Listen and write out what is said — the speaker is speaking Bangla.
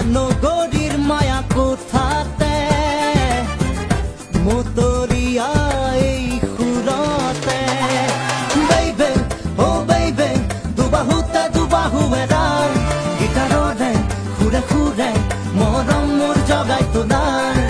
নগরীর মায়া কোথাতে মতরিয়া এই খুরতে বেইবে ও বেইবে দুবাহু এরাই গিটাররে খুরে খুরে মরম মোর জগাই তো নাই